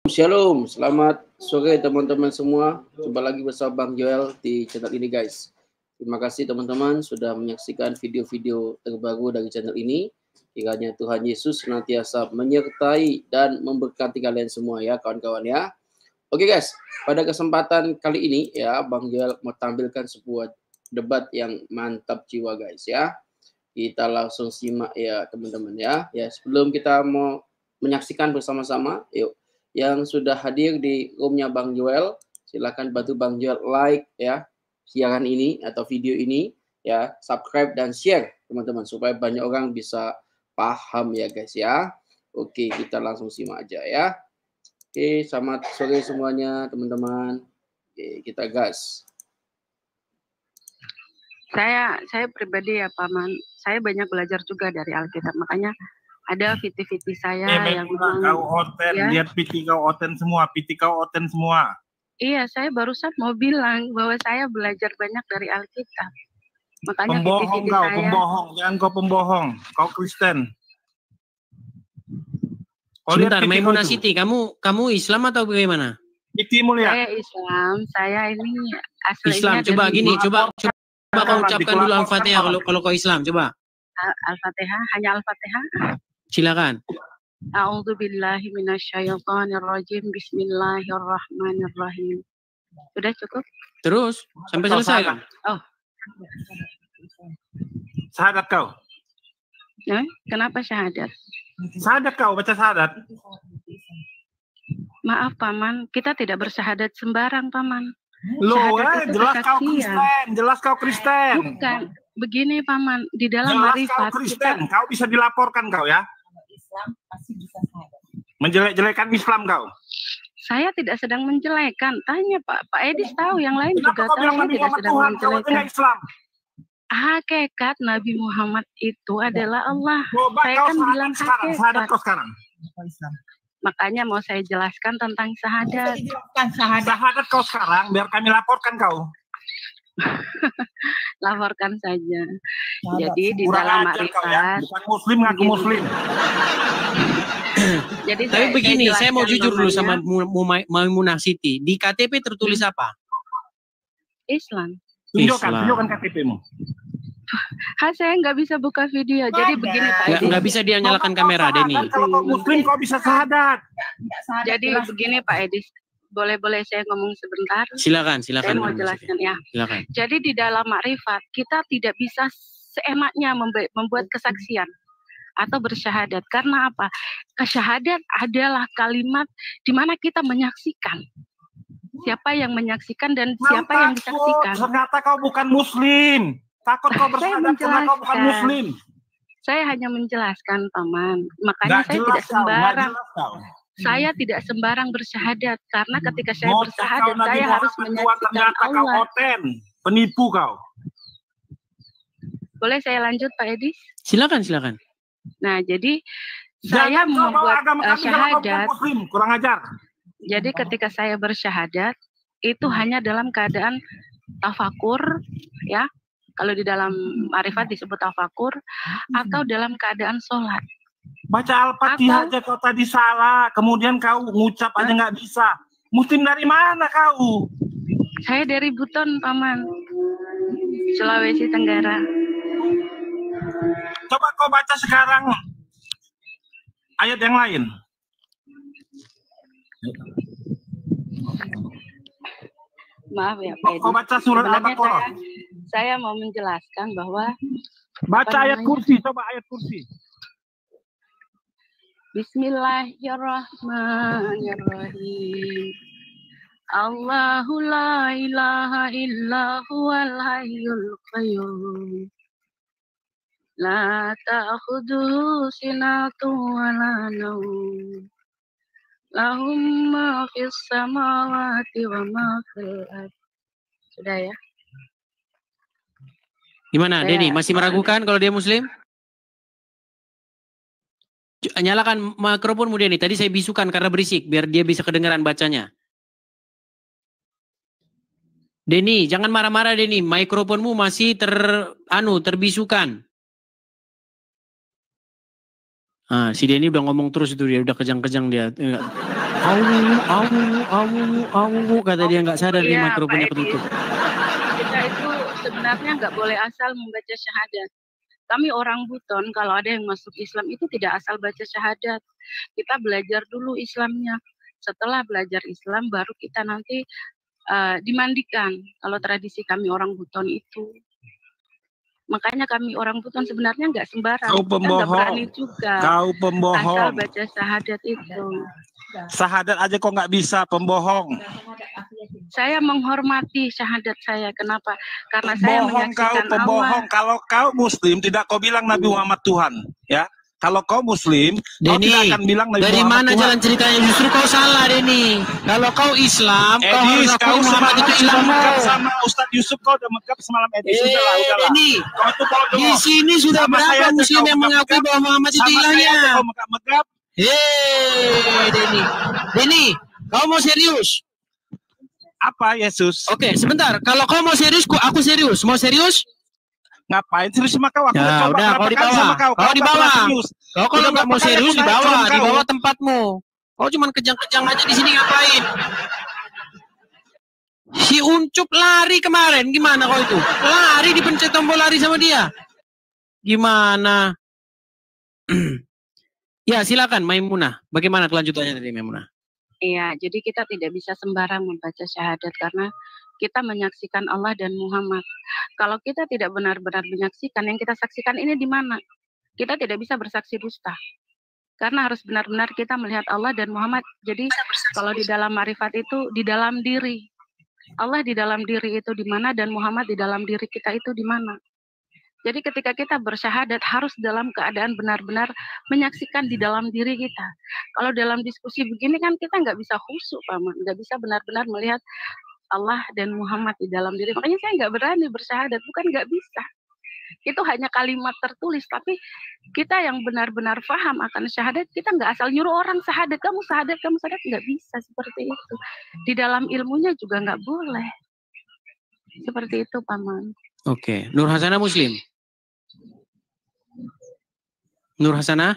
Shalom, selamat sore teman-teman semua. Jumpa lagi bersama Bang Joel di channel ini guys. Terima kasih teman-teman sudah menyaksikan video-video terbaru dari channel ini. Kiranya Tuhan Yesus senantiasa menyertai dan memberkati kalian semua ya kawan-kawan ya. Oke guys, pada kesempatan kali ini ya Bang Joel mau tampilkan sebuah debat yang mantap jiwa guys ya. Kita langsung simak ya teman-teman ya. Ya sebelum kita mau menyaksikan bersama-sama, yuk yang sudah hadir di roomnya Bang Joel, silakan bantu Bang Joel like ya siaran ini atau video ini ya, subscribe dan share teman-teman supaya banyak orang bisa paham ya guys ya. Oke, kita langsung simak aja ya. Oke, selamat sore semuanya teman-teman. Oke, kita gas. Saya pribadi ya Paman, saya banyak belajar juga dari Alkitab, makanya ada viti-viti saya yang kau oten, ya? Lihat piti kau oten semua. Iya, saya barusan mau bilang bahwa saya belajar banyak dari Alkitab. Makanya pembohong kau, saya... pembohong, jangan kau pembohong, kau Kristen. Sebentar, Maimunah Siti, kamu Islam atau bagaimana? Saya Islam, saya ini aslinya Islam. Coba dari... gini, coba kau ucapkan dulu Al-Fatihah kalau kau Islam, coba. Al-Fatihah, hanya Al-Fatihah. Silakan. A'udzubillahi minasyaitonirrajim. Bismillahirrahmanirrahim. Sudah cukup? Terus sampai selesai. Oh. Syahadat kau. Kenapa syahadat? Syahadat kau, baca syahadat. Maaf Paman, kita tidak bersyahadat sembarang Paman. Loh, jelas kau Kristen. Bukan, begini Paman, di dalam marifat Kristen, kau bisa dilaporkan kau ya. Islam pasti bisa syahadat. Menjelek-jelekan Islam kau. Saya tidak sedang menjelekan. Tanya Pak Edis tahu, yang lain juga tahu. Saya tidak sedang menjelekan. Islam. Hakikat Nabi Muhammad itu adalah Allah. Saya kan bilang hakikat. Sekarang. Makanya mau saya jelaskan tentang syahadat. Syahadat kau sekarang, biar kami laporkan kau. Laporkan saja. Jadi di dalam makrifat ya. Bukan Muslim ngaku Muslim. Jadi tapi begini, saya mau jujur dulu sama Maimunah Siti. Di KTP tertulis apa? Islam. Tunjukkan KTP-mu. Saya nggak bisa buka video. Jadi begini Pak. Nggak bisa dia nyalakan kamera, Denny. Kalau Muslim kau bisa syahadat. Jadi begini Pak Edis. Boleh saya ngomong sebentar? Silakan. Saya mau jelaskan ya. Silakan. Jadi di dalam makrifat kita tidak bisa seenaknya membuat kesaksian atau bersyahadat. Karena apa? Kesyahadat adalah kalimat di mana kita menyaksikan. Siapa yang menyaksikan dan siapa yang disaksikan. Ternyata kau bukan Muslim. Takut kau bersyahadat karena kau bukan Muslim. Saya hanya menjelaskan Paman. Makanya saya tidak sembarang. Saya tidak sembarang bersyahadat karena ketika saya bersyahadat saya harus menyaksikan Allah. Penipu kau. Boleh saya lanjut Pak Edis? Silakan. Nah, jadi saya membuat syahadat. Kurang ajar. Jadi ketika saya bersyahadat itu hanya dalam keadaan tafakur ya. Kalau di dalam marifat disebut tafakur atau dalam keadaan sholat. Baca Al-Fatihah aja kau tadi salah, kemudian kau ngucap aja nggak bisa. Muslim dari mana kau? Saya dari Buton, Paman. Sulawesi Tenggara. Coba kau baca sekarang ayat yang lain. Maaf ya, Pak Edi. Kau baca surat Al-Baqarah. Saya mau menjelaskan bahwa baca ayat kursi, coba ayat kursi. Bismillahirrahmanirrahim. Allahu la ilaha illa huwal hayyul qayyum. La ta'khudhuhu sinatun wa la nawm. Lahum ma fis samawati wa ma fil ardh. Sudah ya? Gimana, Denny? Masih meragukan kalau dia Muslim? Nyalakan mikrofonmu Denny. Tadi saya bisukan karena berisik biar dia bisa kedengaran bacanya. Denny, jangan marah-marah Denny. Mikrofonmu masih terbisukan. Si Denny udah ngomong terus itu dia udah kejang-kejang dia. Kata dia nggak sadar di Iya, mikrofonnya Pak Edi. ketutup. Kita itu sebenarnya nggak boleh asal membaca syahadat. Kami orang Buton, kalau ada yang masuk Islam itu tidak asal baca syahadat. Kita belajar dulu Islamnya. Setelah belajar Islam, baru kita nanti dimandikan. Kalau tradisi kami orang Buton itu. Makanya kami orang Buton sebenarnya nggak sembarang. Kau Kita nggak berani pembohong. juga Kau asal pembohong. baca syahadat itu. Syahadat aja kok nggak bisa, pembohong. Saya menghormati syahadat saya. Kenapa? Karena saya Pembohong kau, menyaksikan pembohong. Allah. Kalau kau Muslim, tidak kau bilang Nabi Muhammad Tuhan, ya. Kalau kau Muslim, kau Denny, tidak akan bilang Nabi dari Muhammad mana Tuhan. jalan ceritanya? Justru kau salah, Denny. Kalau kau Islam, kau harus Edis, akui kau Muhammad semalam itu sudah ilmu. megap sama Ustadz Yusuf, kau udah megap semalam Edis. Udahlah. Denny, Kau itu bodoh. di sini sudah Sama saya berapa aja Muslim kau yang mengakui megap-megap. bahwa Muhammad itu Sama saya ilahnya? aja kau megap-megap. Denny, kau mau serius? Apa Yesus? Oke, sebentar. Kalau kau mau serius, aku serius. Mau serius? Ngapain serius sama kau? Aku Ya, udah coba udah, berapa kau di kali bawah. sama kau. Kau di nggak bawah. pernah serius. Kau kalau Udah nggak mau berapa kali serius aku di naik bawah, turun di kau? bawah tempatmu. Kau cuman kejang-kejang aja di sini ngapain? Si Uncup lari kemarin, gimana kau itu? Lari dipencet tombol lari sama dia. Gimana? Ya, silakan Maimunah. Bagaimana kelanjutannya dari Maimunah? Iya, jadi kita tidak bisa sembarang membaca syahadat karena kita menyaksikan Allah dan Muhammad. Kalau kita tidak benar-benar menyaksikan, yang kita saksikan ini di mana? Kita tidak bisa bersaksi dusta. Karena harus benar-benar kita melihat Allah dan Muhammad. Jadi kalau di dalam marifat itu di dalam diri. Allah di dalam diri itu di mana dan Muhammad di dalam diri kita itu di mana. Jadi ketika kita bersyahadat harus dalam keadaan benar-benar menyaksikan di dalam diri kita. Kalau dalam diskusi begini kan kita nggak bisa khusyuk, Paman. Nggak bisa benar-benar melihat Allah dan Muhammad di dalam diri. Makanya saya nggak berani bersyahadat. Bukan nggak bisa. Itu hanya kalimat tertulis. Tapi kita yang benar-benar paham akan syahadat, kita nggak asal nyuruh orang syahadat. Kamu syahadat, nggak bisa seperti itu. Di dalam ilmunya juga nggak boleh. Seperti itu, Paman. Oke, Nur Hasanah Muslim. Nur Hasanah?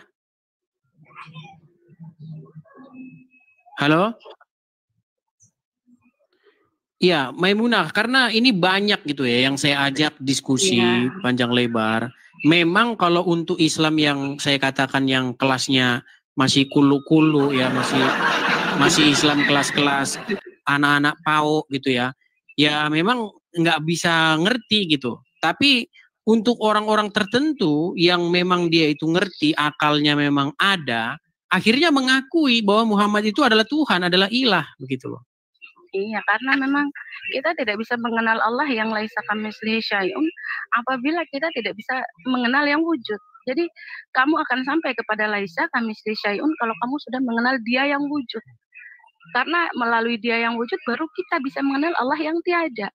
Halo? Iya, Maimunah, karena ini banyak gitu ya yang saya ajak diskusi panjang lebar. Memang kalau untuk Islam yang saya katakan yang kelasnya masih kulu-kulu ya, masih Islam kelas-kelas anak-anak PAUD gitu ya. Ya memang nggak bisa ngerti gitu. Tapi untuk orang-orang tertentu yang memang dia itu ngerti, akalnya memang ada, akhirnya mengakui bahwa Muhammad itu adalah Tuhan, adalah ilah, begitu loh. Iya, karena memang kita tidak bisa mengenal Allah yang laisa kamitslihi syai'un apabila kita tidak bisa mengenal yang wujud. Jadi kamu akan sampai kepada laisa kamitslihi syai'un kalau kamu sudah mengenal Dia yang wujud. Karena melalui Dia yang wujud baru kita bisa mengenal Allah yang tiada.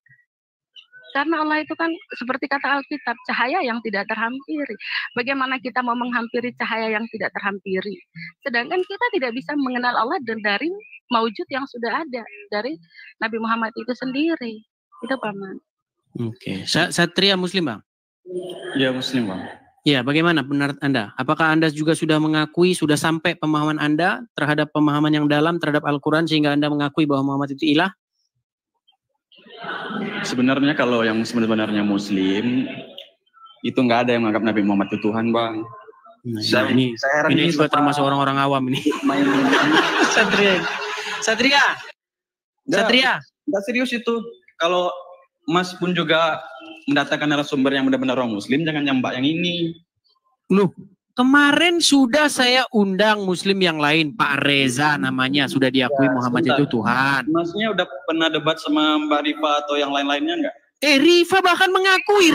Karena Allah itu kan seperti kata Alkitab, cahaya yang tidak terhampiri. Bagaimana kita mau menghampiri cahaya yang tidak terhampiri? Sedangkan kita tidak bisa mengenal Allah dari maujud yang sudah ada. Dari Nabi Muhammad itu sendiri. Itu Paman. Oke. Satria Muslim, Bang? Ya, Muslim, Bang. Ya, bagaimana benar Anda? Apakah Anda juga sudah mengakui, sudah sampai pemahaman Anda terhadap pemahaman yang dalam terhadap Al-Quran sehingga Anda mengakui bahwa Muhammad itu ilah? Sebenarnya kalau yang sebenarnya Muslim itu nggak ada yang menganggap Nabi Muhammad itu Tuhan, Bang. Nah, ini juga termasuk orang-orang awam ini. Satria. Nggak serius itu. Kalau Mas pun juga mendatangkan narasumber yang benar-benar orang Muslim, jangan nyambak yang ini. Loh, kemarin sudah saya undang Muslim yang lain, Pak Reza namanya, sudah diakui Muhammad sebentar. itu Tuhan. Masnya udah pernah debat sama Mbak Rifa atau yang lain-lainnya nggak? Rifa bahkan mengakui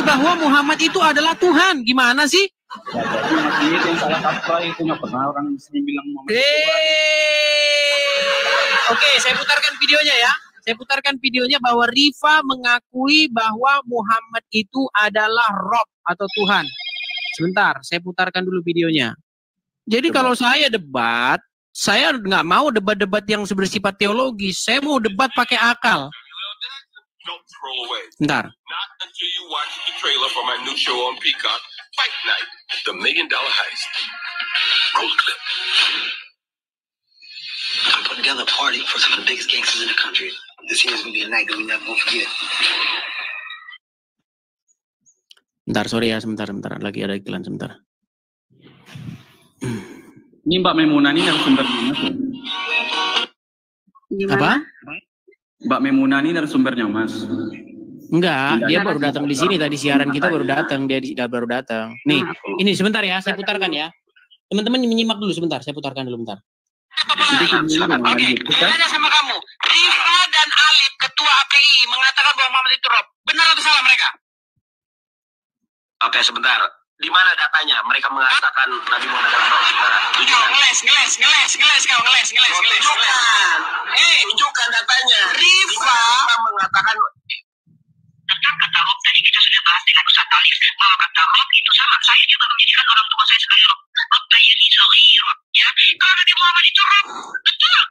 bahwa Muhammad itu adalah Tuhan. Gimana sih? Ya, jadi masnya itu yang salah kaprah itu nggak pernah orang Muslim bilang Muhammad itu Tuhan. Oke, saya putarkan videonya ya. Saya putarkan videonya bahwa Rifa mengakui bahwa Muhammad itu adalah Rob atau Tuhan. Sebentar, saya putarkan dulu videonya. Jadi kalau saya debat, saya nggak mau debat-debat yang bersifat teologis. Saya mau debat pakai akal. Bentar. Not until you watch the trailer for my new show on Peacock, Fight Night, The $1 Million Heist. Roll the clip. together party for some of the biggest gangsters in the country. This here is gonna be a night that we never gonna forget. Bentar, sorry ya, sebentar. Lagi ada iklan, sebentar. Ini Mbak Memunah ini narasumbernya Mas. Apa? Mbak Memunah ini narasumbernya Mas. Enggak, dia baru datang di sini tadi siaran kita baru datang, dia baru datang. Nih, ini sebentar ya, saya putarkan ya. Teman-teman menyimak dulu sebentar, saya putarkan dulu bentar. Oke, tanya sama kamu. Rifa dan Alif, ketua API, mengatakan bahwa Muhammad itu Rob. Benar atau salah mereka? Oke, sebentar. Di mana datanya? Mereka mengatakan Nabi Muhammad adalah Rob. Tunjukkan. Ngeles kau, ngeles. Tunjukkan datanya. Rifa mengatakan kata Rob tadi kita sudah bahas dengan Ustaz Alif bahwa kata Rob itu sama. Saya juga menjadikan orang tua saya sebagai Rob. Rob Bayani Zohir. Ya, kalau Nabi Muhammad itu Rob, betul.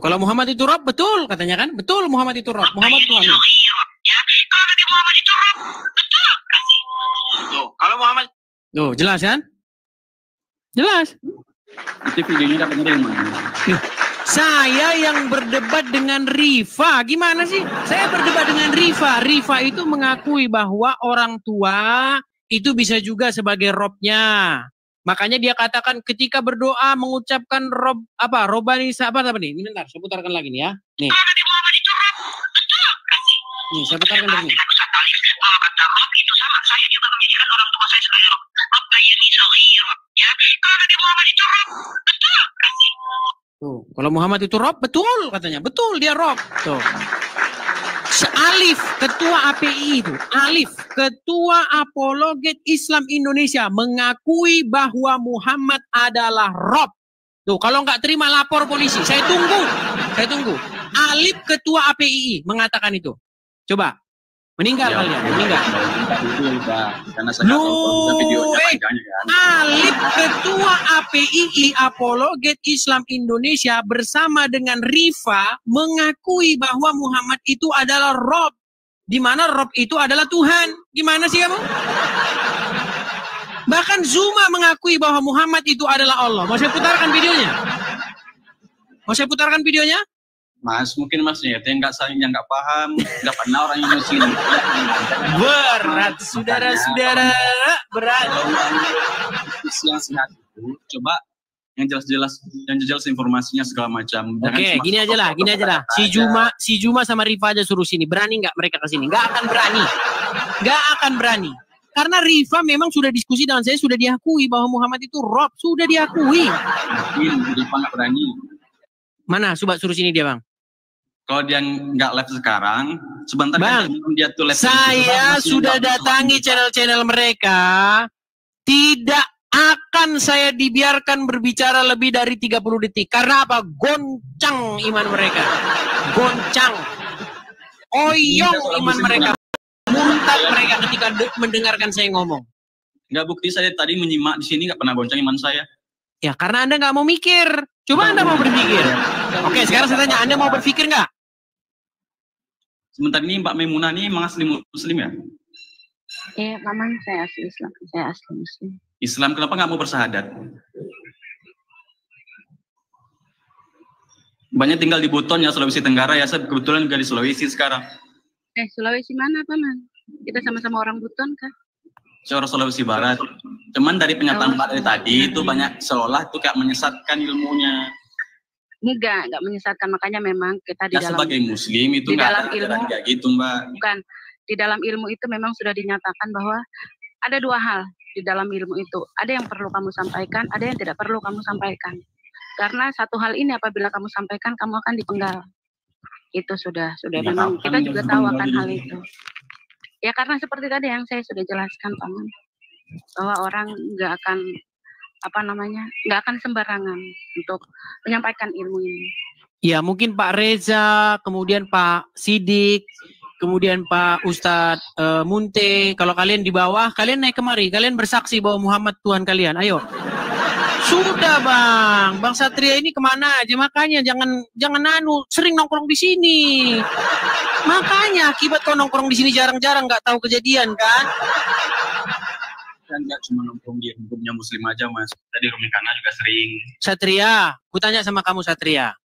Kalau Muhammad itu Rob, betul katanya kan? Betul Muhammad itu Rob. Muhammad Tuhan. Ya, kalau Nabi Muhammad itu Rob, betul. Kalau Muhammad Jelas kan? Jelas. Itu videonya dapat dari mana? Saya yang berdebat dengan Rifa. Gimana sih? Saya berdebat dengan Rifa. Rifa itu mengakui bahwa orang tua itu bisa juga sebagai Robnya. Makanya dia katakan ketika berdoa mengucapkan Rob Robani apa nih? Ini bentar, saya putarkan lagi nih ya. Nih. Nih, saya putarkan lagi. Kata Rob itu sama. Saya juga menjadikan orang tua saya sebagai Rob. Rob Bayani Zohir. Ya, kalau Nabi Muhammad itu Rob, betul. Kalau Muhammad itu Rob, betul katanya. Betul dia Rob. Tuh. Alif, ketua API itu. Alif, ketua apologet Islam Indonesia mengakui bahwa Muhammad adalah Rob. Tuh, kalau nggak terima lapor polisi. Saya tunggu. Alif, ketua API mengatakan itu. Coba. Meninggal kalian, meninggal. Alif, ketua APII Apologet Islam Indonesia bersama dengan Rifa mengakui bahwa Muhammad itu adalah Rob, di mana Rob itu adalah Tuhan. Gimana sih kamu? Bahkan Zuma mengakui bahwa Muhammad itu adalah Allah. Mau saya putarkan videonya? Mas, mungkin Masnya yang nggak paham, nggak pernah orang Indonesia. Berat, saudara-saudara, berat. Yang sehat itu, coba yang jelas informasinya segala macam. Oke, gini aja lah. Si Juma sama Rifa aja suruh sini. Berani nggak mereka ke sini? Nggak akan berani. Karena Rifa memang sudah diskusi dengan saya, sudah diakui bahwa Muhammad itu Rob, sudah diakui. Rifa nggak berani. Mana? Coba suruh sini dia, Bang. Kalau dia nggak live sekarang, sebentar Bang, dia tuh live. Saya sudah datangi channel-channel mereka. Tidak akan saya dibiarkan berbicara lebih dari 30 detik. Karena apa? Goncang iman mereka. Goncang. Oyong iman mereka. Muntah mereka ketika mendengarkan saya ngomong. Nggak, bukti saya tadi menyimak di sini nggak pernah goncang iman saya. Ya, karena Anda nggak mau mikir. Coba Anda mau berpikir. Oke, sekarang saya tanya, Anda mau berpikir nggak? Sementara ini Mbak Memunah ini memang asli Muslim ya? Memang saya asli Islam. Saya asli Muslim. Islam, kenapa nggak mau bersahadat? Banyak tinggal di Buton ya, Sulawesi Tenggara ya. Saya kebetulan juga di Sulawesi sekarang. Sulawesi mana, Paman? Kita sama-sama orang Buton kah? Saya orang Sulawesi Barat. Cuman dari pernyataan Pak dari tadi itu banyak seolah itu kayak menyesatkan ilmunya. Enggak menyesatkan, makanya memang kita di dalam sebagai Muslim itu nggak ada ajaran kayak gitu, Mbak. Bukan, di dalam ilmu itu memang sudah dinyatakan bahwa ada dua hal di dalam ilmu itu. Ada yang perlu kamu sampaikan, ada yang tidak perlu kamu sampaikan. Karena satu hal ini apabila kamu sampaikan, kamu akan dipenggal. Itu sudah memang kita juga tahu akan hal itu. Ya karena seperti tadi yang saya sudah jelaskan, Paman, bahwa orang nggak akan nggak akan sembarangan untuk menyampaikan ilmu ini. Ya mungkin Pak Reza, kemudian Pak Sidik, kemudian Pak Ustadz Munte. Kalau kalian di bawah, kalian naik kemari, kalian bersaksi bahwa Muhammad Tuhan kalian. Ayo. Sudah Bang Satria ini kemana aja? Makanya jangan sering nongkrong di sini. Makanya akibat kau nongkrong di sini jarang-jarang nggak tahu kejadian kan? kan nggak cuma nongkrong di hukumnya Muslim aja, Mas. Tadi Rumikana juga sering. Satria, aku tanya sama kamu Satria.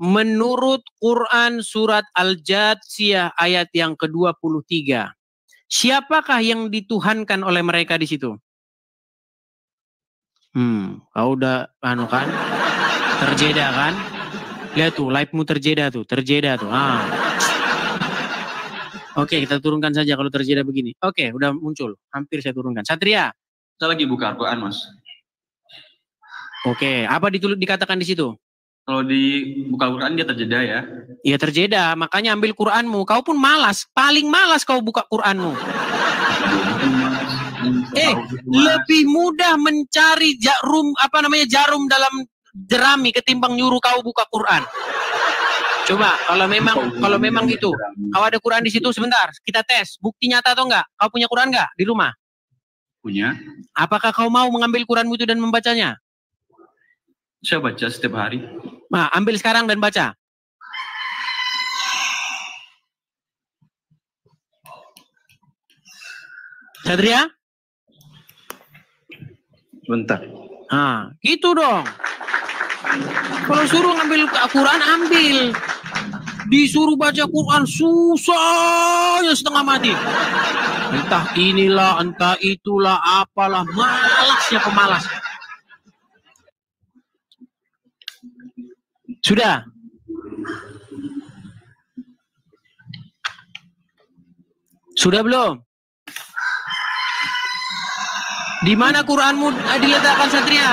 Menurut Quran surat Al-Jathiyah ayat yang ke-23, siapakah yang dituhankan oleh mereka di situ? Kau udah kan? Terjeda kan? Lihat tuh, live-mu terjeda tuh. Oke, kita turunkan saja kalau terjeda begini. Oke, udah muncul. Hampir saya turunkan. Satria. Saya lagi buka Al-Quran, Mas. Oke, apa dikatakan di situ? Kalau di buka Al-Quran dia terjeda ya? Iya terjeda, makanya ambil Quranmu. Kau pun malas, paling malas kau buka Quranmu. Lebih mudah mencari jarum dalam jerami ketimbang nyuruh kau buka Quran. Coba kalau memang itu, kau ada Quran di situ sebentar, kita tes, bukti nyata atau enggak? Kau punya Quran enggak di rumah? Punya. Apakah kau mau mengambil Quranmu itu dan membacanya? Saya baca setiap hari. Nah, ambil sekarang dan baca. Satria? Bentar. Nah, gitu dong. Kalau suruh ngambil Quran, ambil. Disuruh baca Quran, susah ya setengah mati. Entah inilah, entah itulah, apalah. Malasnya pemalas. Sudah? Sudah belum? Di mana Quranmu diletakkan Satria?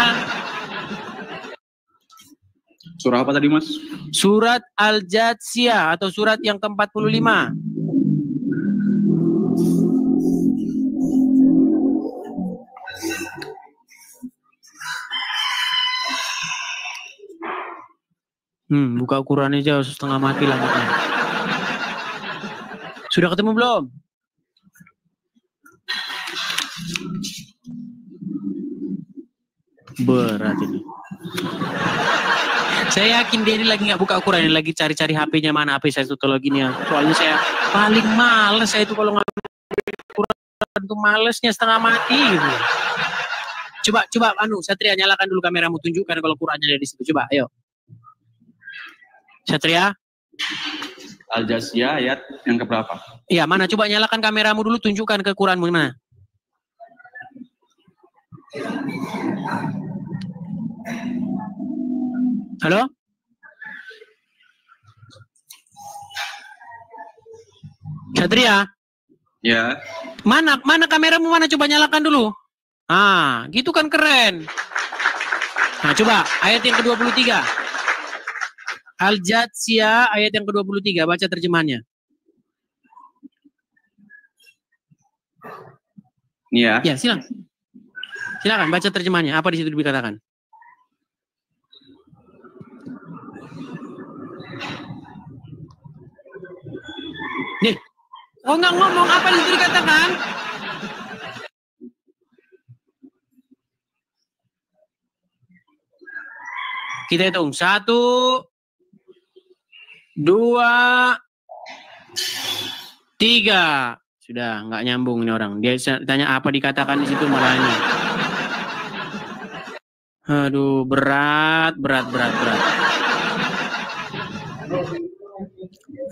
Surah apa tadi, Mas? Surat Al-Jathiyah atau surat yang ke-45. Buka Quran aja setengah mati lah. Sudah ketemu belum? Berat ini. Saya yakin dia ini lagi nggak buka Quran, ini lagi cari-cari HP-nya mana, HP saya itu kalau gini ya. Soalnya saya paling males saya itu kalau ngambil Quran itu malesnya setengah mati gitu. Coba Satria nyalakan dulu kameramu, tunjukkan kalau Qurannya ada di situ. Coba, ayo. Satria. Al-Jathiyah ayat yang keberapa? Iya, mana? Coba nyalakan kameramu dulu, tunjukkan ke Quranmu mana. Halo? Satria? Ya. Mana kameramu mana? Coba nyalakan dulu. Ah, gitu kan keren. Nah, coba ayat yang ke-23. Al-Jathiyah ayat yang ke-23, baca terjemahannya. Ya. Ya, silakan baca terjemahannya. Apa di situ dikatakan? Nih, oh nggak ngomong apa di situ dikatakan? Kita hitung 1, 2, 3. Sudah nggak nyambung ini orang. Dia tanya apa dikatakan di situ malah ini. Aduh, berat.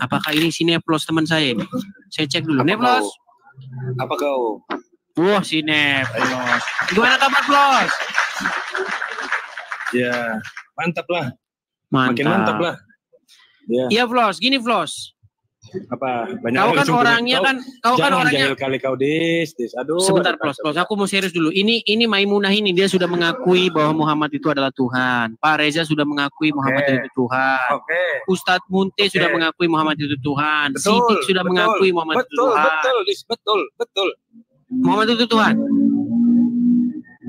Apakah ini si Neplos teman saya ini? Saya cek dulu. Neplos. Apa kau? Wah, si Neplos. Gimana kabar, Plos? Ya, mantap lah. Makin mantap lah. Ya. Iya, Plos. Gini, Plos. Apa? Banyak kau kan orangnya kan, kau kan orangnya. Jangan kali kau dis. Aduh. Sebentar, Plos. Aku mau serius dulu. Ini Maimunah ini dia sudah mengakui bahwa Muhammad itu adalah Tuhan. Pak Reza sudah mengakui Muhammad itu Tuhan. Ustadz Munte sudah mengakui Muhammad itu Tuhan. Sidik sudah mengakui Muhammad itu Tuhan. Betul. Muhammad itu Tuhan.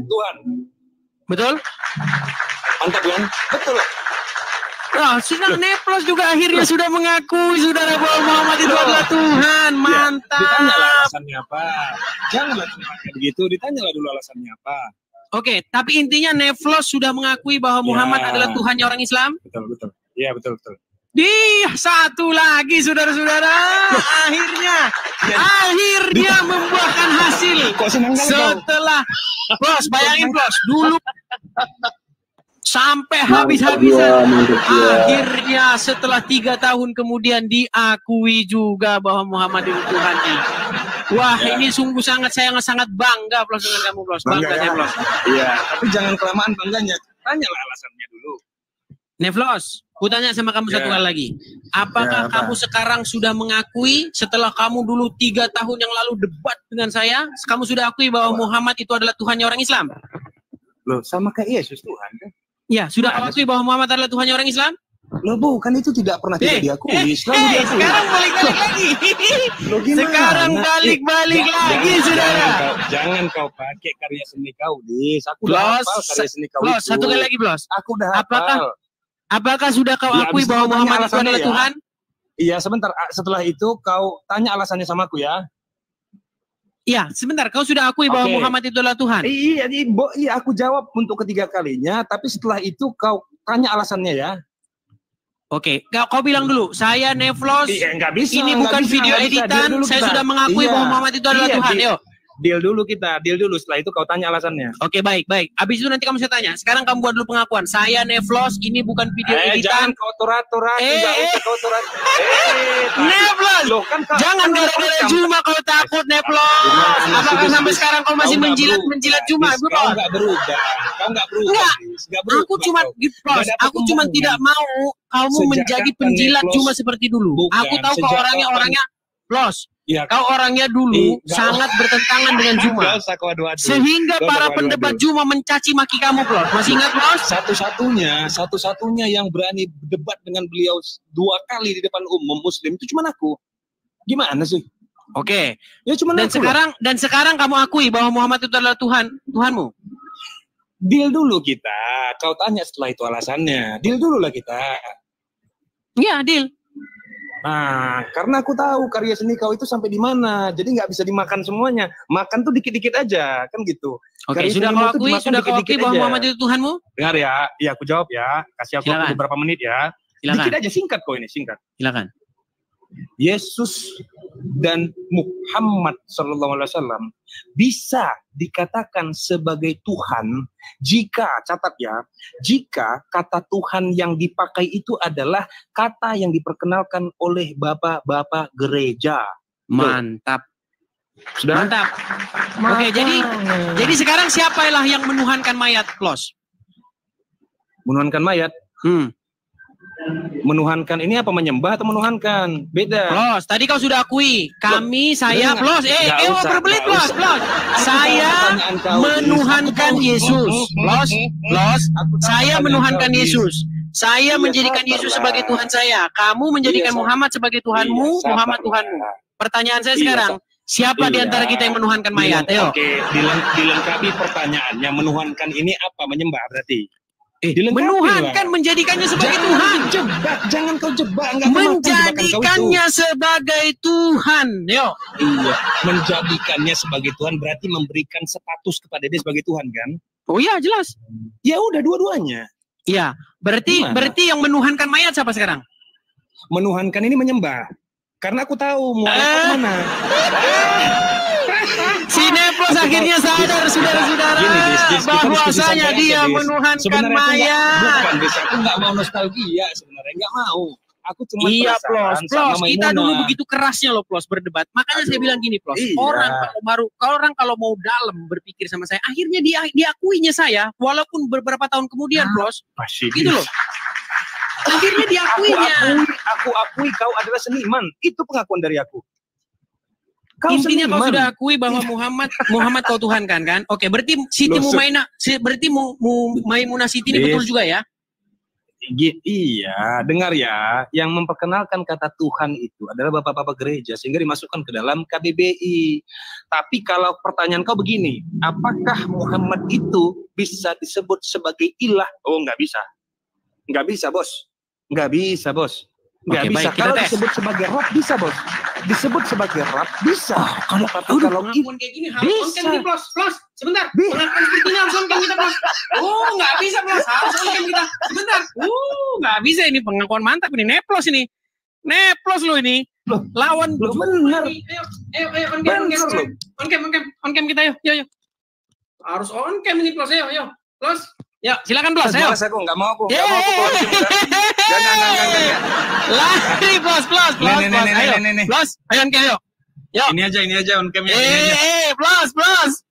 Tuhan. Betul? Mantap kan? Betul. Nah, sudah Neplos juga akhirnya sudah mengakui saudara bahwa Muhammad itu adalah Tuhan. Mantap. Ya, ditanyalah alasannya apa. Janganlah cuma begitu, ditanyalah dulu alasannya apa. Oke, tapi intinya Neplos sudah mengakui bahwa Muhammad adalah Tuhannya orang Islam? Betul. Iya, betul. Dia satu lagi, saudara-saudara. Akhirnya membuahkan hasil. Setelah, Bos, bayangin Bos, dulu sampai habis-habisan. Akhirnya setelah 3 tahun kemudian diakui juga bahwa Muhammad itu Tuhannya. Wah, ini sungguh sangat bangga Bos dengan kamu, Bos. Bangga ya, saya, Bos. Iya, tapi jangan kelamaan bangganya. Tanyalah alasannya dulu. Nevlos, ku tanya sama kamu satu hal lagi. Apakah kamu sekarang sudah mengakui setelah kamu dulu 3 tahun yang lalu debat dengan saya, kamu sudah akui bahwa Muhammad itu adalah Tuhannya orang Islam? Loh, sama kayak Yesus Tuhan kan? Ya, sudah kamu akui bahwa Muhammad adalah Tuhannya orang Islam? Loh, bukan itu tidak pernah diakui. Sekarang balik-balik lagi. Sekarang balik-balik lagi, saudara. Jangan kau pakai karya seni kau, Dis. Aku udah hafal karya seni kau itu. Satu kali lagi, Blos. Aku udah hafal. Apakah sudah kau akui bahwa Muhammad itu adalah Tuhan? Iya, sebentar. Setelah itu kau tanya alasannya sama aku ya. Iya, sebentar. Kau sudah akui bahwa Muhammad itu adalah Tuhan? Iya, aku jawab untuk ketiga kalinya. Tapi setelah itu kau tanya alasannya ya. Oke, kau bilang dulu. Saya Nevlos. Nggak bisa. Ini bukan video editan. Saya sudah mengakui bahwa Muhammad itu adalah Tuhan. Yuk. Deal dulu kita, deal dulu. Setelah itu kau tanya alasannya. Oke, baik. Habis itu nanti kamu saya tanya. Sekarang kamu buat dulu pengakuan. Saya Nevlos, ini bukan video editan. Jangan kau torat-torat. Nevlos, jangan gara-gara Juma kau takut, Nevlos. Apakah sampai sekarang kau masih menjilat Juma? Kau nggak berubah. Aku cuma tidak mau kamu menjadi penjilat Juma seperti dulu. Aku tahu kau orangnya Blos. Ya, kau orangnya dulu sangat bertentangan dengan Juma. Sehingga para pendebat Juma mencaci maki kamu, Blos. Masih ingat, Blos? Satu-satunya yang berani berdebat dengan beliau 2 kali di depan umum Muslim itu cuma aku. Gimana sih? Oke. Ya cuma dan sekarang kamu akui bahwa Muhammad itu adalah Tuhanmu. Deal dulu kita. Kau tanya setelah itu alasannya. Deal dulu lah kita. Iya, deal. Nah, karena aku tahu karya seni kau itu sampai di mana, jadi nggak bisa dimakan semuanya. Makan tuh dikit-dikit aja, kan gitu. Oke, sudah kau akui bahwa Muhammad itu Tuhanmu? Dengar ya, aku jawab ya. Kasih aku beberapa menit ya. Silakan. Dikit aja, singkat kok ini, singkat. Silakan. Yesus dan Muhammad SAW bisa dikatakan sebagai Tuhan jika, catat ya, jika kata Tuhan yang dipakai itu adalah kata yang diperkenalkan oleh bapak-bapak gereja. Mantap. Sudah? Mantap. Oke, jadi sekarang siapalah yang menuhankan mayat, Klos? Menuhankan mayat? Menuhankan ini apa, menyembah atau menuhankan? Beda. Blos, tadi kau sudah akui. Saya, Blos. Berbelit, Blos. Saya menuhankan Yesus. Blos. Saya menuhankan Yesus. Saya menjadikan Yesus sebagai Tuhan saya. Kamu menjadikan Muhammad sebagai Tuhanmu, Muhammad Tuhanmu. Pertanyaan saya sekarang, siapa di antara kita yang menuhankan mayat? Ayo. Oke, dilengkapi pertanyaannya. Menuhankan ini apa? Menyembah berarti? Menuhankan, menjadikannya sebagai Tuhan. Jangan kau jebak. Menjadikannya sebagai Tuhan. Yo. Iya, menjadikannya sebagai Tuhan berarti memberikan status kepada dia sebagai Tuhan, kan? Oh iya, jelas. Ya udah, dua-duanya. Iya, berarti yang menuhankan mayat siapa sekarang? Menuhankan ini menyembah. Karena aku tahu mau mana. Si Nevlos akhirnya sadar, saudara-saudara, bahwasanya dia menuhankan mayat. Bukan, aku nggak mau nostalgia sebenarnya, nggak mau. Aku cuma Plos, kita dulu begitu kerasnya loh, Plos, berdebat. Makanya saya bilang gini, Plos, orang kalau mau dalam berpikir sama saya, akhirnya diakuinya saya, walaupun beberapa tahun kemudian, Plos, gitu loh. Akhirnya diakuinya. Aku akui kau adalah seniman. Itu pengakuan dari aku. Intinya kau sudah akui bahwa Muhammad kau Tuhan kan? Oke, berarti Siti Maimunah Siti ini betul juga ya? Iya, dengar ya. Yang memperkenalkan kata Tuhan itu adalah bapak-bapak gereja sehingga dimasukkan ke dalam KBBI. Tapi kalau pertanyaan kau begini, apakah Muhammad itu bisa disebut sebagai ilah? Oh, nggak bisa. Nggak bisa, Bos. Nggak bisa, Bos. Nggak bisa. Kalau disebut sebagai Rob bisa, Bos. Disebut sebagai Rob bisa. Kalau pengakuan kayak gini harus on cam, Bos. Sebentar. Pengakuan seperti ini harus on cam kita, Bos. Nggak bisa, Bos. Harus on cam kita. Sebentar. nggak bisa ini pengakuan mantap ini. Neplos ini. Neplos lo ini. Lawan. Bener. Ayo, on cam kita, yuk. Harus on cam ini, Plos, ayo. Plos, yuk, silakan Plos, ayo. Aku nggak mau aku keluar dari sini. Jangan. Lari, Plos, ayo. Plos, ayo on cam, yuk. Ini aja on cam. Plos,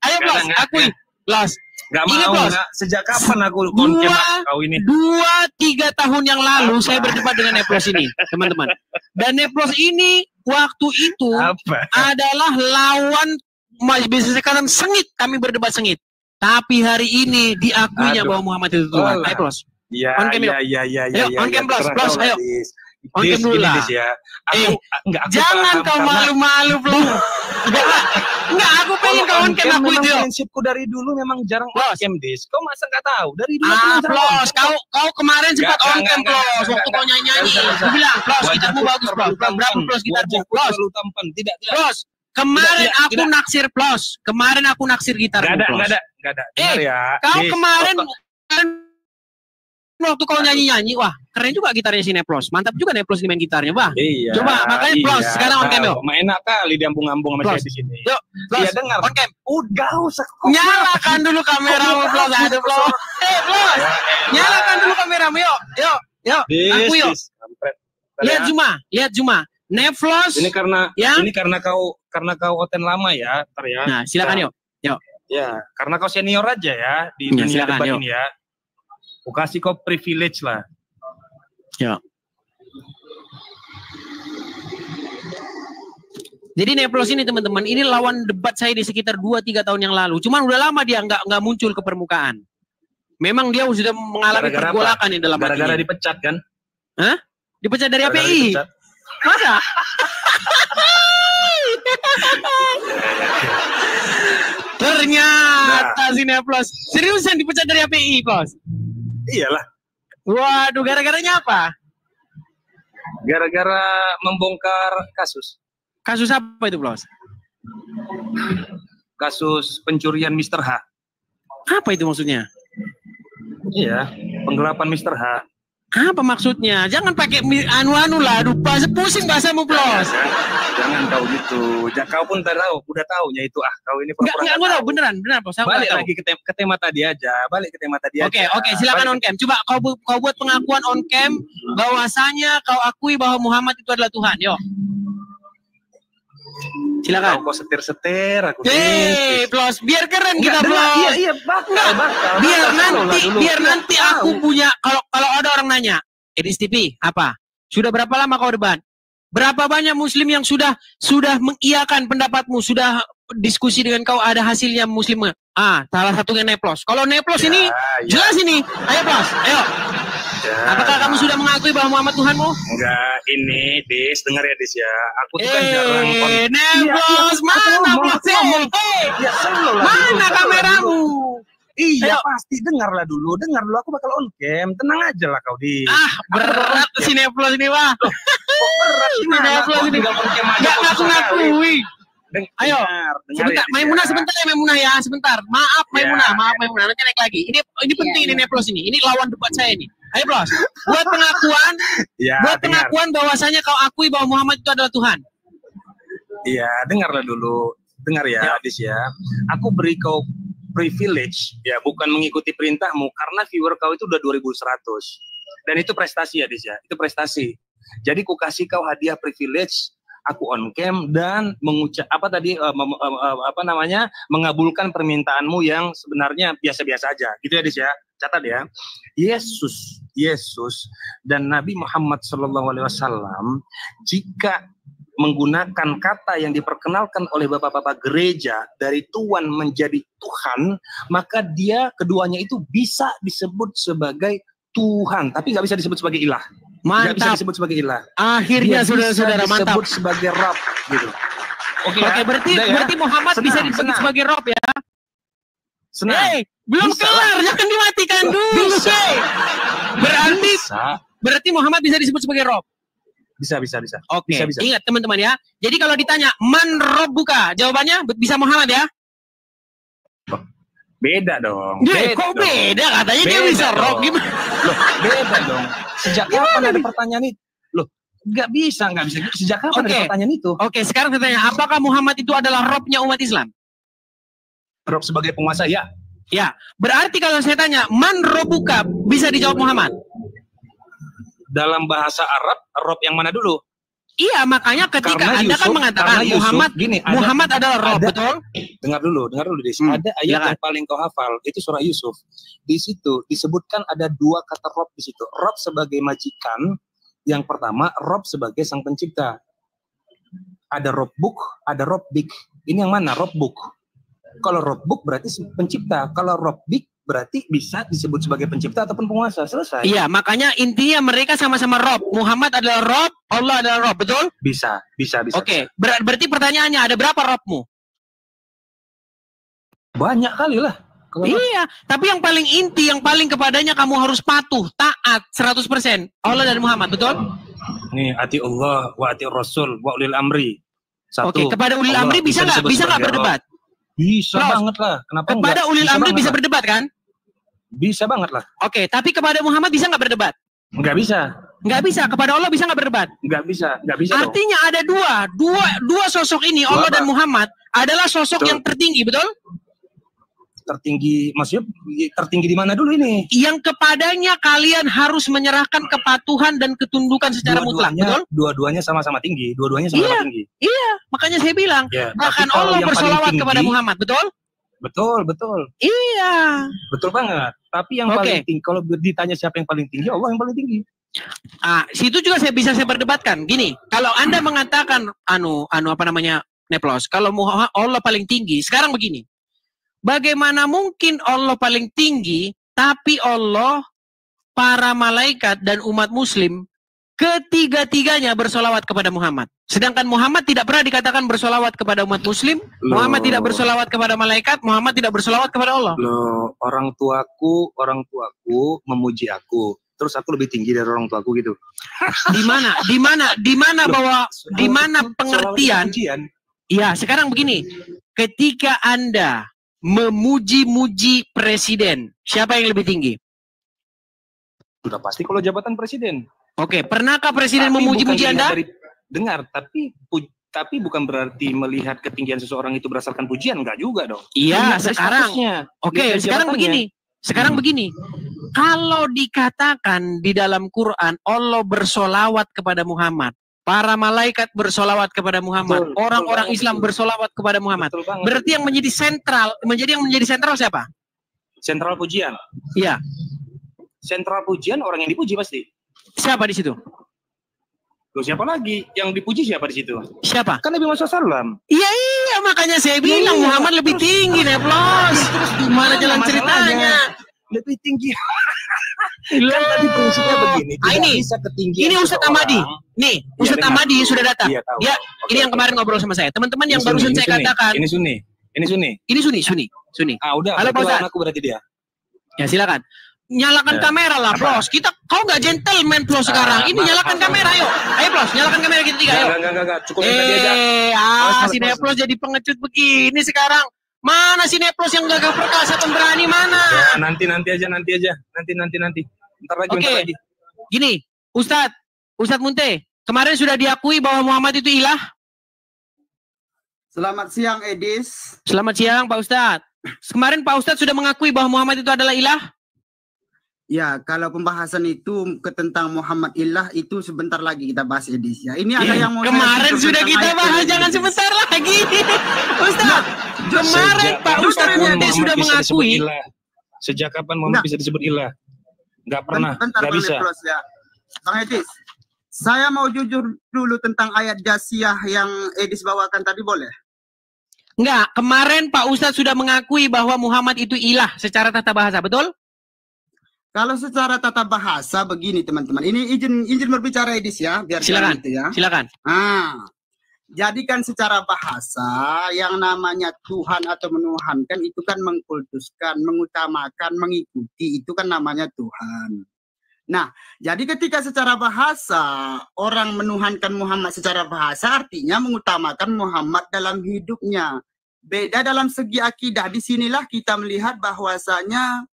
ayo Plos, akui. Plos. Gak mau, sejak kapan aku on cam kau ini? 2-3 tahun yang lalu saya berdebat dengan Neplos ini, teman-teman. Dan Neplos ini waktu itu adalah lawan bisa sekarang sengit, kami berdebat sengit. Tapi hari ini diakuinya bahwa Muhammad itu Tuhan. Ayo Plos. Iya. Ayo, on cam Plos, ayo. On cam dulu lah. Ya. Jangan kau malu-malu, Plos. Enggak, aku pengen kau on cam aku itu. Prinsipku dari dulu memang jarang on cam, Dis. Kau masa nggak tahu? Dari dulu Plos, kau kemarin sempat on cam, Plos. Waktu kau nyanyi. Aku bilang, Plos, gitarmu bagus, Plos. Berapa Plos gitarmu? Plos. Tidak. Plos. Kemarin aku naksir, Plos. Kemarin aku naksir gitarmu, Plos. Enggak ada. Ya. Kau kemarin waktu kau nyanyi-nyanyi, wah keren juga gitarnya si Neplos. Mantap juga Neplos main gitarnya, Bah. Iya. Coba makanya Plos sekarang on cam yuk. Enak kali diambung-ambung sama saya di sini. Yuk, Plos. Iya dengar. On cam. Udah usah. Nyalakan dulu kameramu, Plos. Aduh, Plos. Plos. Nyalakan dulu kameramu, yuk. Aku yuk. Lihat Juma. Neplos. Ini karena kau oten lama ya, ntar ya. Nah, silakan yuk. Ya, karena kau senior aja ya di dunia debat ini ya. Aku kasih kau privilege lah. Ya. Jadi Neplos ini teman-teman, ini lawan debat saya di sekitar 2-3 tahun yang lalu. Cuman udah lama dia nggak muncul ke permukaan. Memang dia sudah mengalami pergolakan di dalam hatinya. Gara-gara dipecat kan? Hah? Dipecat dari API? Masa? Ternyata si Neplos seriusan dipecat dari API, Plos. Iyalah. Waduh, gara-garanya apa? Gara-gara membongkar kasus. Kasus apa itu, Plos? Kasus pencurian Mr. H. Apa itu maksudnya? Iya, penggelapan Mr. H. Apa maksudnya? Jangan pakai anu-anu lah, lupa pusing bahasamu, Plos. Jangan kau gitu. Kau pun udah taunya itu. Kau ini enggak tahu, beneran, Plos. Balik lagi ke tema tadi aja. Oke, silakan on cam. Coba kau buat pengakuan on cam bahwasanya kau akui bahwa Muhammad itu adalah Tuhan. Yo. Silakan. Kau setir-setir aku. Plos, biar keren kita, Plos. Iya, bakal. Biar nanti aku punya kalau ada orang nanya, Edis TV, apa? Sudah berapa lama kau debat? Berapa banyak muslim yang sudah mengiyakan pendapatmu, sudah diskusi dengan kau, ada hasilnya muslim? Salah satunya Neplos. Kalau Neplos ini jelas ini. Ayo Plos, ayo. Apakah kamu sudah mengakui bahwa Muhammad Tuhanmu? Enggak, ini Dis, dengar ya Dis ya. Aku tuh kan jarang Neplos, mana Plos? Mana kameramu? Iya, pasti dengarlah dulu aku bakal on cam. Tenang aja lah kau, Dis. Berat si Neplos ini, Wah. Berat si Neplos ini. Enggak ngaku-ngakui. Ayo, sebentar, Maimunah sebentar ya, Maimunah ya, sebentar. Maaf Maimunah, nanti naik lagi. Ini penting ini Neplos ini lawan debat saya ini. Ayo Plos, buat pengakuan bahwasanya kau akui bahwa Muhammad itu adalah Tuhan. Iya, dengarlah dulu. Dengar ya, Adis ya. Aku beri kau privilege, ya bukan mengikuti perintahmu, karena viewer kau itu udah 2100. Dan itu prestasi ya, Adis ya. Itu prestasi. Jadi ku kasih kau hadiah privilege, aku on cam dan mengucap mengabulkan permintaanmu yang sebenarnya biasa-biasa aja. Gitu ya, Adis ya. Catat ya. Yesus dan Nabi Muhammad SAW jika menggunakan kata yang diperkenalkan oleh bapak-bapak gereja dari Tuhan menjadi Tuhan, maka keduanya itu bisa disebut sebagai Tuhan, tapi nggak bisa disebut sebagai ilah. Mantap. Nggak bisa disebut sebagai ilah. Akhirnya saudara-saudara mantap. Disebut sebagai Rabb gitu. Oke, berarti Muhammad bisa disebut sebagai Rabb ya. Belum kelar, jangan dimatikan dulu. Berarti Muhammad bisa disebut sebagai Rabb. Bisa. Oke. Ingat teman-teman ya. Jadi kalau ditanya man Rabbuka, jawabannya bisa Muhammad ya. Beda dong. Kok beda? Katanya dia bisa Rabb gimana? Beda dong. Sejak kapan ada pertanyaan itu? Loh, nggak bisa. Sejak kapan ada pertanyaan itu? Oke, sekarang saya tanya, apakah Muhammad itu adalah robnya umat Islam? Rob sebagai penguasa, ya. Ya, berarti kalau saya tanya, man robuka, bisa dijawab Muhammad. Dalam bahasa Arab, rob yang mana dulu? Iya, makanya ketika Karena Anda Yusuf, kan mengatakan karena Yusuf, Muhammad, gini, Muhammad adalah rob, betul? Dengar dulu Des. Ada ayat yang paling kau hafal, itu surah Yusuf. Di situ disebutkan ada dua kata rob di situ. Rob sebagai majikan, yang pertama rob sebagai sang pencipta. Ada robbuk, ada robbik. Ini yang mana? Robbuk. Kalau robbuk berarti pencipta. Kalau robbik berarti bisa disebut sebagai pencipta ataupun penguasa. Selesai. Iya, makanya intinya mereka sama-sama rob. Muhammad adalah rob, Allah adalah rob, betul? Bisa. Oke, berarti pertanyaannya ada berapa robmu? Banyak kali lah. Iya, tapi yang paling inti, yang paling kepadanya kamu harus patuh, taat 100%. Allah dan Muhammad, betul? Nih, ati Allah, wa ati Rasul, wa ulil amri. Oke, kepada ulil amri bisa nggak berdebat? Bisa banget lah. Kenapa kepada ulil amri bisa berdebat kan? Bisa banget lah. Oke, tapi kepada Muhammad bisa nggak berdebat? Nggak bisa. Nggak bisa. Kepada Allah bisa nggak berdebat? Nggak bisa. Artinya ada dua sosok ini, Allah dan Muhammad adalah sosok yang tertinggi, betul? Tertinggi, maksudnya tertinggi di mana dulu ini? Yang kepadanya kalian harus menyerahkan kepatuhan dan ketundukan secara mutlak, betul? Dua-duanya sama-sama tinggi, sama-sama tinggi. Iya, makanya saya bilang, bahkan Allah bersolawat kepada Muhammad, betul? Betul. Iya. Betul banget. Tapi yang paling tinggi, kalau ditanya siapa yang paling tinggi, Allah yang paling tinggi. Situ juga saya berdebatkan. Gini, kalau Anda mengatakan Neplos, kalau Allah paling tinggi, sekarang begini. Bagaimana mungkin Allah paling tinggi, tapi Allah, para malaikat dan umat muslim, ketiga-tiganya bersolawat kepada Muhammad. Sedangkan Muhammad tidak pernah dikatakan bersolawat kepada umat muslim, Muhammad tidak bersolawat kepada malaikat, Muhammad tidak bersolawat kepada Allah. Loh, orang tuaku memuji aku. Terus aku lebih tinggi dari orang tuaku gitu. Di mana pengertian? Iya, sekarang begini. Ketika Anda memuji-muji presiden, siapa yang lebih tinggi? Sudah pasti kalau jabatan presiden. Oke, pernahkah presiden memuji-muji Anda? Dengar, tapi bukan berarti melihat ketinggian seseorang itu berdasarkan pujian, enggak juga dong. Iya, sekarang. Oke, sekarang begini. Kalau dikatakan di dalam Quran Allah bersolawat kepada Muhammad, para malaikat bersolawat kepada Muhammad, orang-orang Islam bersolawat kepada Muhammad. Berarti yang menjadi sentral siapa? Sentral pujian. Iya. Sentral pujian orang yang dipuji pasti. Siapa di situ? Loh, siapa lagi? Yang dipuji siapa di situ? Siapa? Kan Nabi Muhammad SAW. Iya, makanya saya bilang Muhammad lebih tinggi, Neplos. Gimana jalan ceritanya? Lebih tinggi. Kan tadi prinsipnya begini. Ini Ustadz Ahmadi. Nih, Ustadz Ahmadi sudah datang. Ya, ini yang kemarin ngobrol sama saya. Teman-teman yang barusan saya katakan. Ini Sunni. Ini Sunni. Udah. Halo Pak Ustadz. Aku berarti dia. Ya, silakan. Nyalakan kamera lah, Plos. Kau nggak gentleman, Plos, sekarang. Ini nyalakan kamera, ayo. Ayo, Plos, nyalakan kamera kita tiga, ayo. Enggak. Cukup tadi aja. Si Neplos jadi pengecut begini sekarang. Mana si Neplos yang gagah perkasa pemberani mana? Ya, nanti aja. Nanti. Bentar lagi. Gini, Ustadz Munte, kemarin sudah diakui bahwa Muhammad itu ilah? Selamat siang, Edis. Selamat siang, Pak Ustadz. Kemarin Pak Ustadz sudah mengakui bahwa Muhammad itu adalah ilah? Ya, kalau pembahasan itu tentang Muhammad ilah itu sebentar lagi kita bahas, Edis. Ya, ini ada yang mau kemarin sudah kita bahas, jangan sebentar lagi. Ustaz, kemarin Pak Ustadz Munte sudah mengakui. Sejak kapan Muhammad bisa disebut ilah? Nggak pernah, nggak bisa. Ya. Bang Edis, saya mau jujur dulu tentang ayat Jasiyah yang Edis bawakan tadi, boleh? Enggak, kemarin Pak Ustadz sudah mengakui bahwa Muhammad itu ilah secara tata bahasa, betul? Kalau secara tata bahasa begini, teman-teman. Ini izin berbicara, Edis, ya, biar silakan. Gitu, ya. Silakan. Jadi kan secara bahasa yang namanya Tuhan atau menuhankan itu kan mengkultuskan, mengutamakan, mengikuti, itu kan namanya Tuhan. Nah, jadi ketika secara bahasa orang menuhankan Muhammad secara bahasa artinya mengutamakan Muhammad dalam hidupnya. Beda dalam segi akidah. Disinilah kita melihat bahwasanya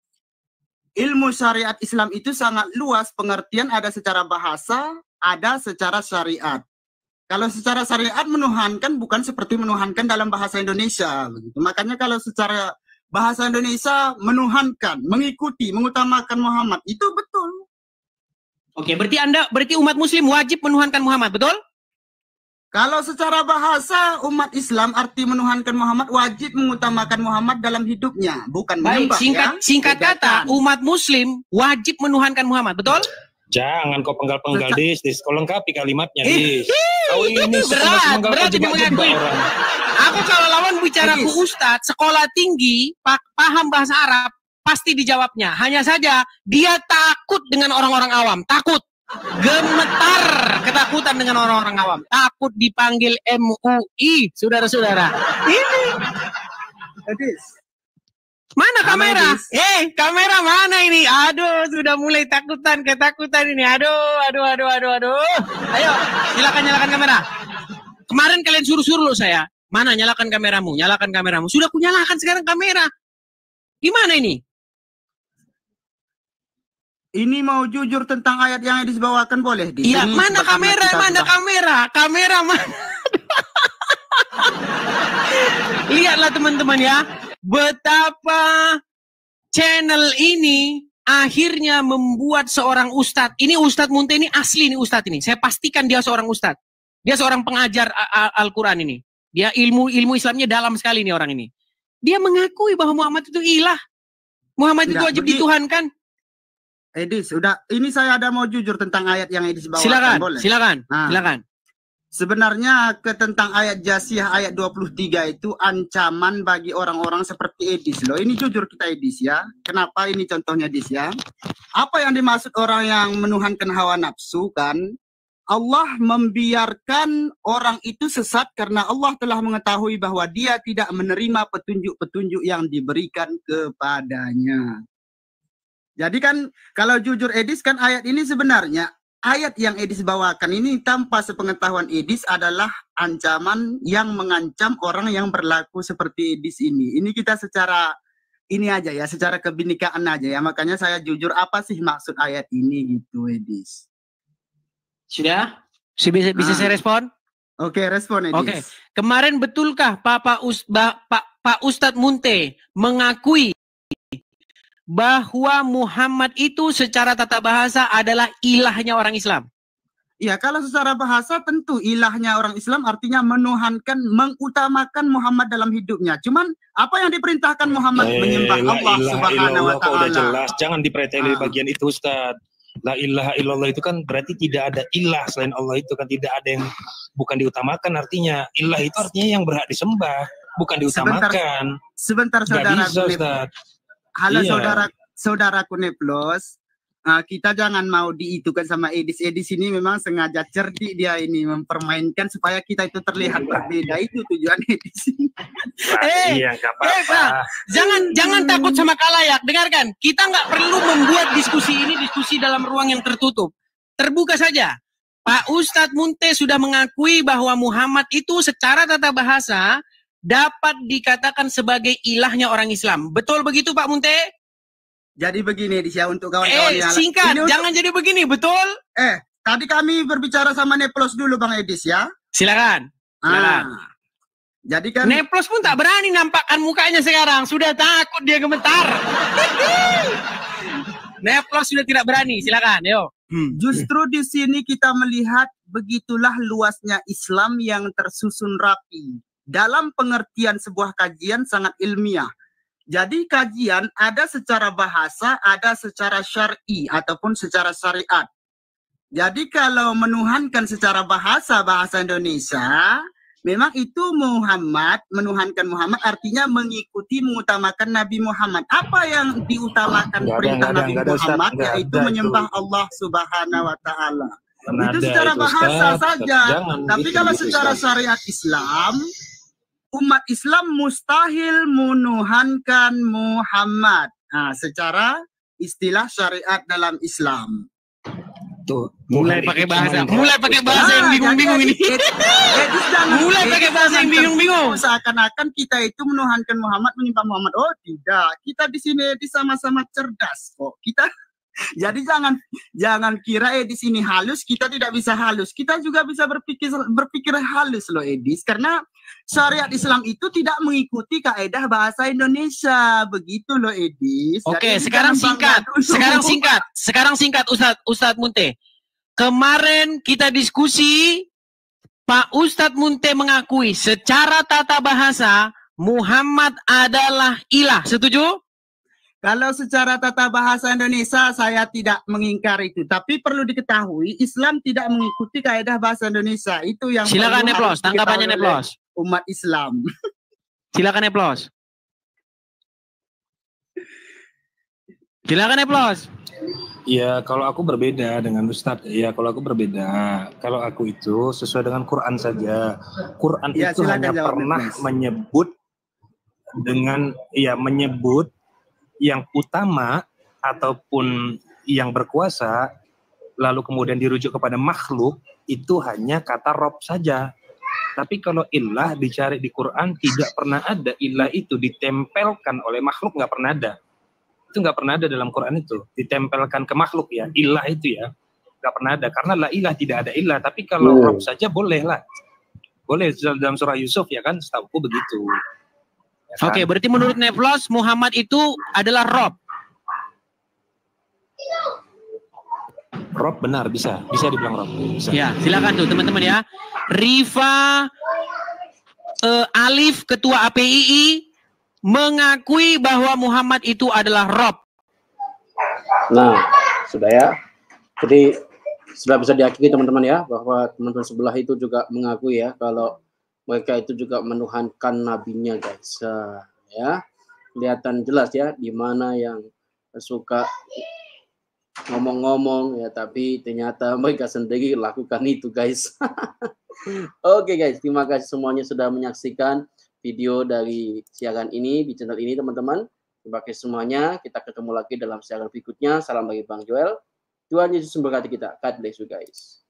ilmu syariat Islam itu sangat luas pengertian, ada secara bahasa, ada secara syariat. Kalau secara syariat menuhankan bukan seperti menuhankan dalam bahasa Indonesia. Begitu. Makanya kalau secara bahasa Indonesia menuhankan, mengikuti, mengutamakan Muhammad, itu betul. Oke, berarti umat muslim wajib menuhankan Muhammad, betul? Kalau secara bahasa umat Islam arti menuhankan Muhammad wajib mengutamakan Muhammad dalam hidupnya, bukan menyembah. Singkat kata, umat muslim wajib menuhankan Muhammad, betul? Jangan kau penggal-penggal dis, kau lengkapi kalimatnya dis. Kau ini berat ini mengakui. Aku kalau lawan bicara ke Ustadz, sekolah tinggi, paham bahasa Arab, pasti dijawabnya. Hanya saja dia takut dengan orang-orang awam, takut. Gemetar ketakutan dengan orang-orang awam, takut dipanggil MUI, saudara-saudara. Ini. Mana kamera? Kamera mana ini? Aduh, sudah mulai ketakutan ini. Aduh. Ayo, nyalakan kamera. Kemarin kalian suruh saya. Mana nyalakan kameramu? Sudah kunyalakan sekarang kamera. Gimana ini? Ini mau jujur tentang ayat yang dibawakan boleh? Iya, mana kamera? Kamera mana? Lihatlah teman-teman ya. Betapa channel ini akhirnya membuat seorang ustadz. Ini Ustadz Munte ini asli nih ustadz ini. Saya pastikan dia seorang ustadz. Dia seorang pengajar Al-Quran ini. Dia ilmu Islamnya dalam sekali nih orang ini. Dia mengakui bahwa Muhammad itu ilah. Muhammad itu wajib dituhankan. Edis, udah. Ini saya ada mau jujur tentang ayat yang Edis bawakan. Silakan. Sebenarnya tentang ayat Jasiyah ayat 23 itu ancaman bagi orang-orang seperti Edis loh. Ini jujur kita Edis ya. Kenapa ini contohnya Edis ya? Apa yang dimaksud orang yang menuhankan hawa nafsu kan? Allah membiarkan orang itu sesat karena Allah telah mengetahui bahwa dia tidak menerima petunjuk-petunjuk yang diberikan kepadanya. Jadi kan kalau jujur Edis kan ayat ini sebenarnya ayat yang Edis bawakan ini tanpa sepengetahuan Edis adalah ancaman yang mengancam orang yang berlaku seperti Edis ini. Ini kita secara ini aja ya, secara kebinekaan aja ya. Makanya saya jujur apa sih maksud ayat ini gitu Edis. Sudah? Bisa saya respon? Oke, respon Edis. Oke. Kemarin betulkah Pak Ustadz Munte mengakui bahwa Muhammad itu secara tata bahasa adalah ilahnya orang Islam? Ya, kalau secara bahasa tentu ilahnya orang Islam artinya menuhankan, mengutamakan Muhammad dalam hidupnya. Cuman apa yang diperintahkan Muhammad menyembah Allah Subhanahu wa taala. Udah jelas, jangan dipreteli bagian itu Ustaz. La ilaha illallah itu kan berarti tidak ada ilah selain Allah, itu kan tidak ada yang bukan diutamakan, artinya ilah itu artinya yang berhak disembah, bukan diutamakan. Sebentar saudara. Halo iya. saudaraku Neplos, kita jangan mau diitukan sama Edis. Edis ini memang sengaja cerdik dia ini mempermainkan supaya kita itu terlihat berbeda. Itu tujuan Edis. Jangan takut sama kalayak. Dengarkan, kita nggak perlu membuat diskusi ini diskusi dalam ruang yang tertutup. Terbuka saja. Pak Ustadz Munte sudah mengakui bahwa Muhammad itu secara tata bahasa dapat dikatakan sebagai ilahnya orang Islam. Betul begitu Pak Munte? Jadi begini Edis ya untuk kawan-kawan yang singkat, jangan jadi begini, betul? Tadi kami berbicara sama Neplos dulu Bang Edis ya. Silakan. Jadi kan Neplos pun tak berani nampakkan mukanya sekarang, sudah takut dia gemetar. Neplos sudah tidak berani, silakan, yuk. Justru di sini kita melihat begitulah luasnya Islam yang tersusun rapi. Dalam pengertian sebuah kajian sangat ilmiah. Jadi kajian ada secara bahasa, ada secara syar'i ataupun secara syariat. Jadi kalau menuhankan secara bahasa Indonesia, memang itu menuhankan Muhammad artinya mengikuti, mengutamakan Nabi Muhammad. Apa yang diutamakan perintah Nabi Muhammad yaitu menyembah Allah Subhanahu wa taala. Itu secara bahasa saja. Tapi kalau secara syariat Islam, umat Islam mustahil menuhankan Muhammad. Secara istilah syariat dalam Islam. Tuh, mulai pakai bahasa yang bingung-bingung ini. Mulai pakai bahasa yang bingung-bingung. Seakan-akan kita itu menuhankan Muhammad, menyembah Muhammad. Oh tidak, kita di sini sama-sama cerdas kok. Kita jadi jangan kira Edis ini halus, kita tidak bisa halus. Kita juga bisa berpikir halus loh Edis, karena syariat Islam itu tidak mengikuti kaedah bahasa Indonesia. Begitu loh Edis. Oke, sekarang singkat Ustadz Munte. Kemarin kita diskusi, Pak Ustadz Munte mengakui secara tata bahasa Muhammad adalah ilah. Setuju? Kalau secara tata bahasa Indonesia saya tidak mengingkari itu, tapi perlu diketahui Islam tidak mengikuti kaedah bahasa Indonesia. Itu yang silakan Neplos, tanggapannya Neplos. Umat Islam. Silakan Neplos. Silakan Neplos. Ya, kalau aku berbeda dengan Ustadz. Ya, kalau aku berbeda. Kalau aku itu sesuai dengan Quran saja. Quran ya, itu hanya pernah menyebut yang utama ataupun yang berkuasa, lalu kemudian dirujuk kepada makhluk, itu hanya kata Rob saja. Tapi kalau ilah dicari di Quran, tidak pernah ada ilah itu ditempelkan oleh makhluk, nggak pernah ada. Itu nggak pernah ada dalam Quran itu, ditempelkan ke makhluk ya, ilah itu ya, nggak pernah ada. Karena la ilah tidak ada ilah, tapi kalau Rob saja boleh lah. Boleh dalam surah Yusuf ya kan, setahuku begitu. Ya kan? Oke, berarti menurut Neplos Muhammad itu adalah Rob. Rob benar, bisa dibilang Rob. Bisa. Ya, silakan tuh teman-teman ya. Rifa Alif Ketua APII mengakui bahwa Muhammad itu adalah Rob. Nah, sudah ya. Jadi sudah bisa diakui teman-teman ya, bahwa teman-teman sebelah itu juga mengakui ya kalau mereka itu juga menuhankan nabinya guys. Ya, kelihatan jelas ya di mana yang suka ngomong-ngomong ya, tapi ternyata mereka sendiri lakukan itu guys. Oke guys, terima kasih semuanya sudah menyaksikan video dari siaran ini di channel ini teman-teman. Terima kasih semuanya. Kita ketemu lagi dalam siaran berikutnya. Salam bagi Bang Joel. Tuhan Yesus memberkati kita. God bless you guys.